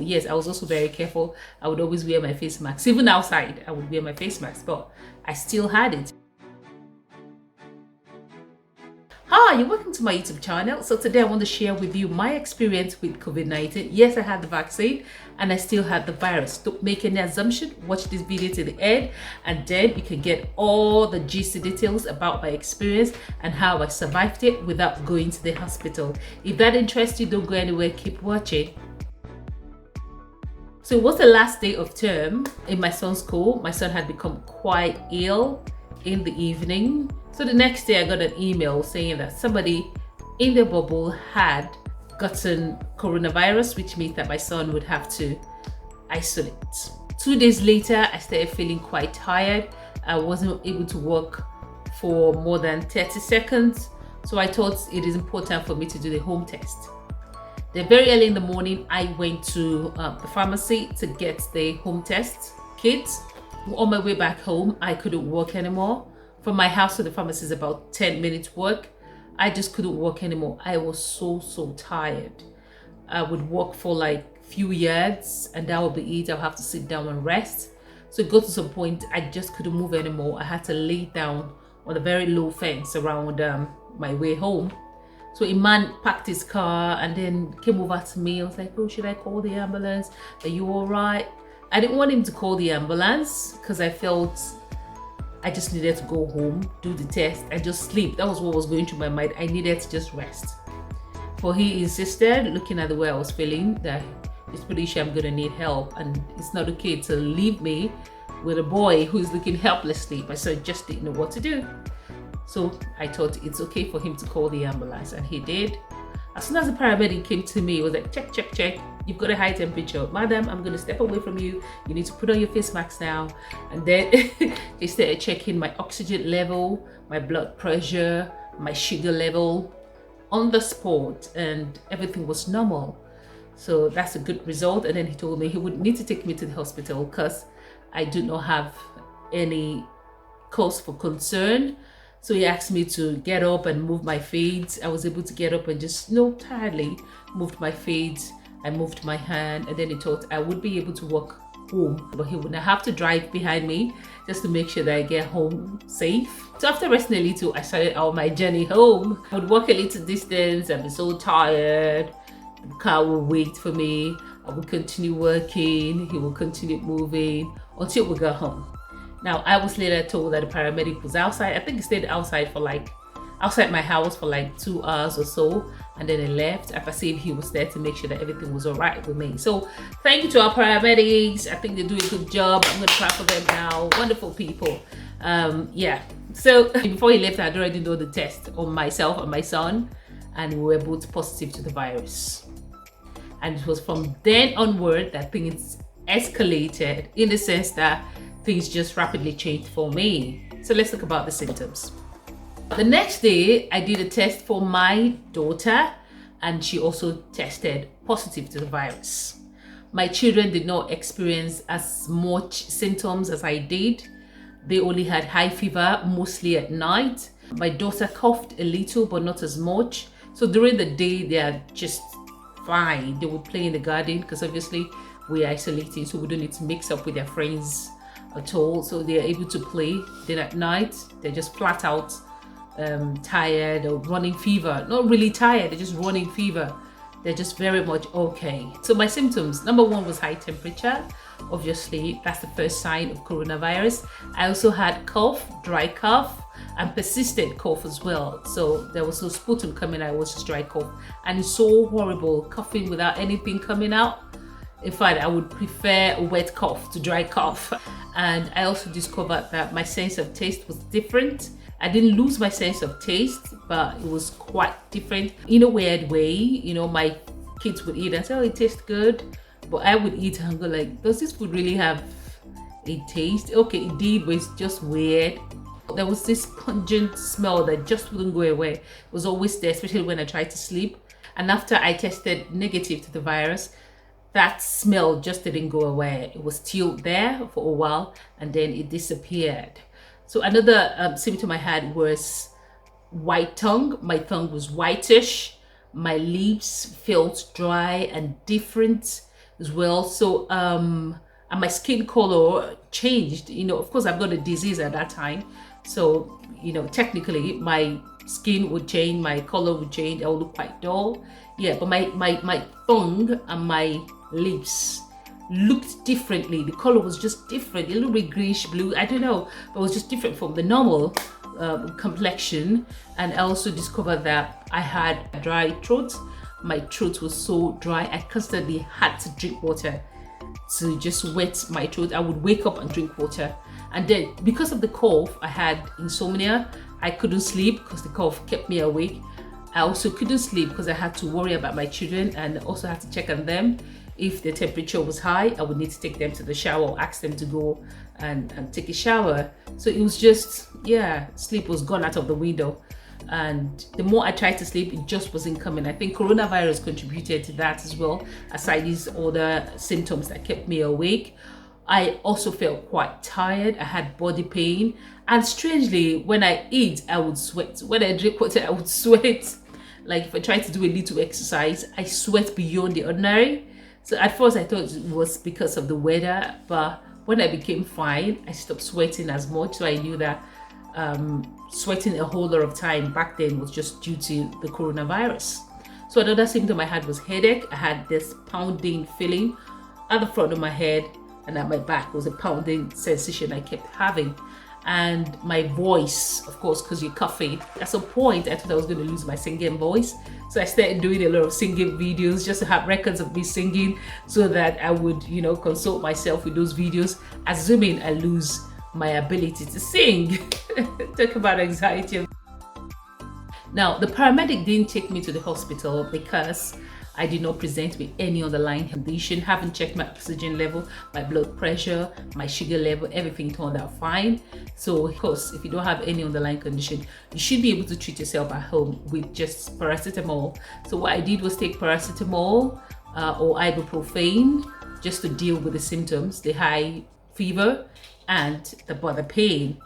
yes, I was also very careful. I would always wear my face mask. Even outside, I would wear my face mask, but I still had it. Hi, you're welcome to my YouTube channel. So today I want to share with you my experience with COVID-19. Yes, I had the vaccine and I still had the virus. Don't make any assumption. Watch this video to the end and then you can get all the juicy details about my experience and how I survived it without going to the hospital. If that interests you, don't go anywhere. Keep watching. So it was the last day of term in my son's school. My son had become quite ill in the evening. So the next day I got an email saying that somebody in the bubble had gotten coronavirus, which means that my son would have to isolate. 2 days later, I started feeling quite tired. I wasn't able to walk for more than 30 seconds. So I thought it is important for me to do the home test. Then very early in the morning, I went to the pharmacy to get the home test kit. On my way back home, I couldn't walk anymore. From my house to the pharmacy is about 10 minutes walk. I just couldn't walk anymore. I was so tired. I would walk for like few yards and that would be it. I'll have to sit down and rest. So it got to some point I just couldn't move anymore. I had to lay down on a very low fence around my way home. So a man parked his car and then came over to me. I was like, oh, should I call the ambulance? Are you all right? I didn't want him to call the ambulance because I felt I just needed to go home, do the test, and just sleep. That was what was going through my mind. I needed to just rest. But he insisted, looking at the way I was feeling, that it's pretty sure I'm gonna need help and it's not okay to leave me with a boy who's looking helplessly. My son just didn't know what to do. So I thought it's okay for him to call the ambulance, and he did. As soon as the paramedic came to me, it was like, check. You've got a high temperature. Madam, I'm going to step away from you. You need to put on your face mask now. And then they started checking my oxygen level, my blood pressure, my sugar level on the spot, and everything was normal. So that's a good result. And then he told me he would need to take me to the hospital because I do not have any cause for concern. So he asked me to get up and move my feet. I was able to get up and just, tiredly moved my feet. I moved my hand, and then he thought I would be able to walk home, but he would not have to drive behind me just to make sure that I get home safe. So after resting a little, I started out my journey home. I would walk a little distance. I'd be so tired. The car would wait for me. I would continue working. He would continue moving until we got home. Now, I was later told that the paramedic was outside. I think he stayed outside my house for like 2 hours or so, and then he left. I perceived he was there to make sure that everything was all right with me. So thank you to our paramedics. I think they do a good job. I'm gonna clap for them now. Wonderful people. Yeah. So before he left, I had already done the test on myself and my son, and we were both positive to the virus. And it was from then onward that things escalated, in the sense that things just rapidly changed for me. So let's talk about the symptoms. The next day, I did a test for my daughter, and she also tested positive to the virus. My children did not experience as much symptoms as I did. They only had high fever, mostly at night. My daughter coughed a little, but not as much. So during the day, they are just fine. They would play in the garden because obviously we're isolating, so we don't need to mix up with their friends at all. So they are able to play. Then at night, they're just flat out tired or running fever. Not really tired, they're just running fever. They're just very much okay. So my symptoms, number one was high temperature. Obviously, that's the first sign of coronavirus. I also had cough, dry cough, and persistent cough as well. So there was no sputum coming out, it was just dry cough. And it's so horrible, coughing without anything coming out. In fact, I would prefer a wet cough to dry cough. And I also discovered that my sense of taste was different. I didn't lose my sense of taste, but it was quite different in a weird way. My kids would eat and say, oh, it tastes good. But I would eat and go like, does this food really have a taste? Okay, it did, but it's just weird. There was this pungent smell that just wouldn't go away. It was always there, especially when I tried to sleep. And after I tested negative to the virus, that smell just didn't go away. It was still there for a while and then it disappeared. So another symptom I had was white tongue. My tongue was whitish. My lips felt dry and different as well. So and my skin color changed. Of course, I've got a disease at that time, so technically my skin would change, my color would change. I would look quite dull. Yeah, but my tongue and my lips looked differently. The color was just different, a little bit greenish blue, I don't know, but it was just different from the normal complexion. And I also discovered that I had a dry throat. My throat was so dry, I constantly had to drink water to just wet my throat. I would wake up and drink water. And then because of the cough, I had insomnia. I couldn't sleep because the cough kept me awake. I also couldn't sleep because I had to worry about my children and also had to check on them. If the temperature was high, I would need to take them to the shower or ask them to go and take a shower. So it was just, sleep was gone out of the window. And the more I tried to sleep, it just wasn't coming. I think coronavirus contributed to that as well, aside these other symptoms that kept me awake. I also felt quite tired. I had body pain. And strangely, when I eat, I would sweat. When I drink water, I would sweat. Like if I tried to do a little exercise, I sweat beyond the ordinary. So at first I thought it was because of the weather, but when I became fine, I stopped sweating as much. So I knew that sweating a whole lot of time back then was just due to the coronavirus. So another symptom I had was headache. I had this pounding feeling at the front of my head and at my back. It was a pounding sensation I kept having. And my voice, of course, because you're coughing. At some point, I thought I was going to lose my singing voice. So I started doing a lot of singing videos just to have records of me singing so that I would, consult myself with those videos, assuming I lose my ability to sing. Talk about anxiety. Now, the paramedic didn't take me to the hospital because I did not present with any underlying condition. Haven't checked my oxygen level, my blood pressure, my sugar level, everything turned out fine. So of course, if you don't have any underlying condition, you should be able to treat yourself at home with just paracetamol. So what I did was take paracetamol or ibuprofen just to deal with the symptoms, the high fever and the body pain.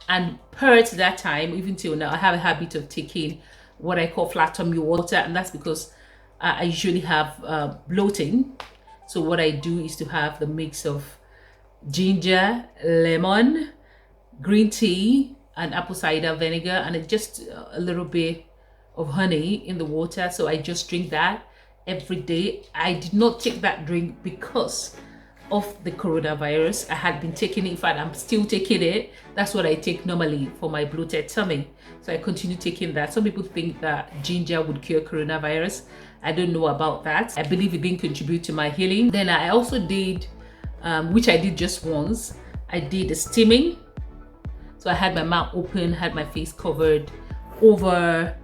And prior to that time, even till now, I have a habit of taking what I call flat tummy water, and that's because I usually have bloating. So what I do is to have the mix of ginger, lemon, green tea, and apple cider vinegar, and just a little bit of honey in the water. So I just drink that every day. I did not take that drink because of the coronavirus. I had been taking it. In fact, I'm still taking it. That's what I take normally for my bloated tummy. So I continue taking that. Some people think that ginger would cure coronavirus. I don't know about that. I believe it didn't contribute to my healing. Then I also did, which I did just once, I did a steaming. So I had my mouth open, had my face covered over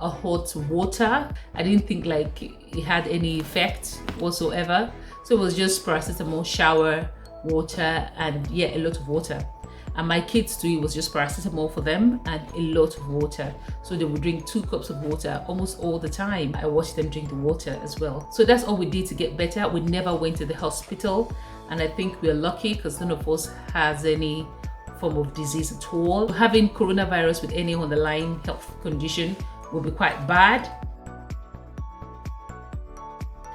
a hot water. I didn't think like it had any effect whatsoever. So it was just paracetamol, shower, water, and a lot of water. And my kids too, it was just paracetamol for them and a lot of water. So they would drink 2 cups of water almost all the time. I watched them drink the water as well. So that's all we did to get better. We never went to the hospital. And I think we're lucky because none of us has any form of disease at all. Having coronavirus with any underlying health condition will be quite bad.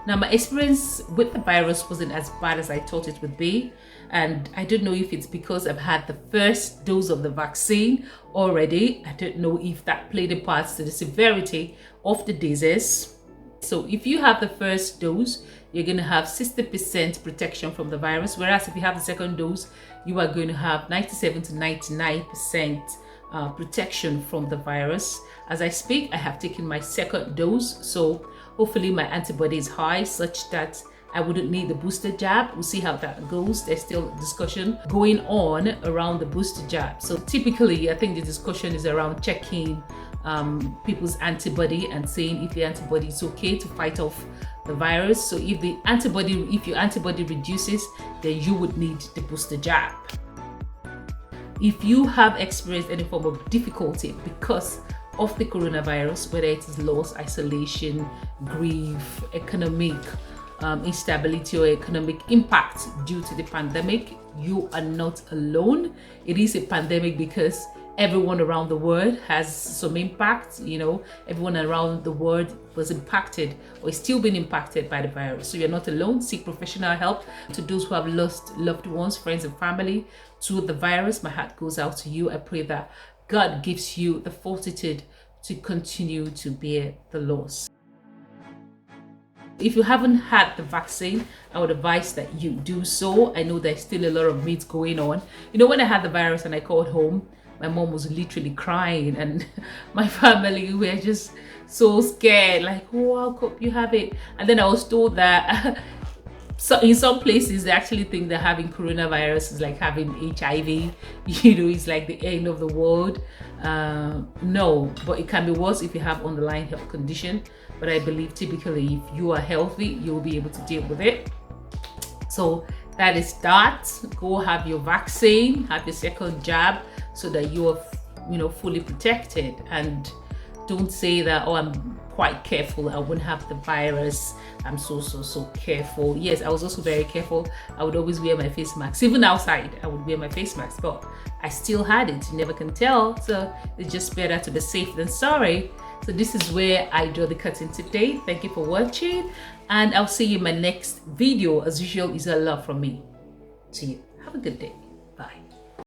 Now, my experience with the virus wasn't as bad as I thought it would be. And I don't know if it's because I've had the first dose of the vaccine already. I don't know if that played a part to the severity of the disease. So if you have the first dose, you're going to have 60% protection from the virus. Whereas if you have the second dose, you are going to have 97 to 99% protection from the virus. As I speak, I have taken my second dose. So hopefully my antibody is high such that I wouldn't need the booster jab. We'll see how that goes. There's still a discussion going on around the booster jab. So typically, I think the discussion is around checking people's antibody and saying if the antibody is okay to fight off the virus. So if your antibody reduces, then you would need the booster jab. If you have experienced any form of difficulty because of the coronavirus, whether it is loss, isolation, grief, economic instability or economic impact due to the pandemic, you are not alone. It is a pandemic because everyone around the world has some impact. You know, everyone around the world was impacted or is still being impacted by the virus. So you're not alone. Seek professional help. To those who have lost loved ones, friends and family to the virus, my heart goes out to you. I pray that God gives you the fortitude to continue to bear the loss. If you haven't had the vaccine, I would advise that you do so. I know there's still a lot of myths going on. You know, when I had the virus and I called home, my mom was literally crying, and my family were just so scared, like, oh, how could you have it? And then I was told that so in some places they actually think that having coronavirus is like having HIV. You know, it's like the end of the world. No, but it can be worse if you have underlying health condition. But I believe typically if you are healthy, you'll be able to deal with it. So that is that. Go have your vaccine, have your second jab, so that you are, you know, fully protected. And don't say that, oh, I'm quite careful, I wouldn't have the virus, I'm so careful. Yes, I was also very careful. I would always wear my face mask. Even outside, I would wear my face mask, but I still had it. You never can tell. So it's just better to be safe than sorry. So this is where I draw the curtain today. Thank you for watching, and I'll see you in my next video. As usual, is a love from me to you. Have a good day.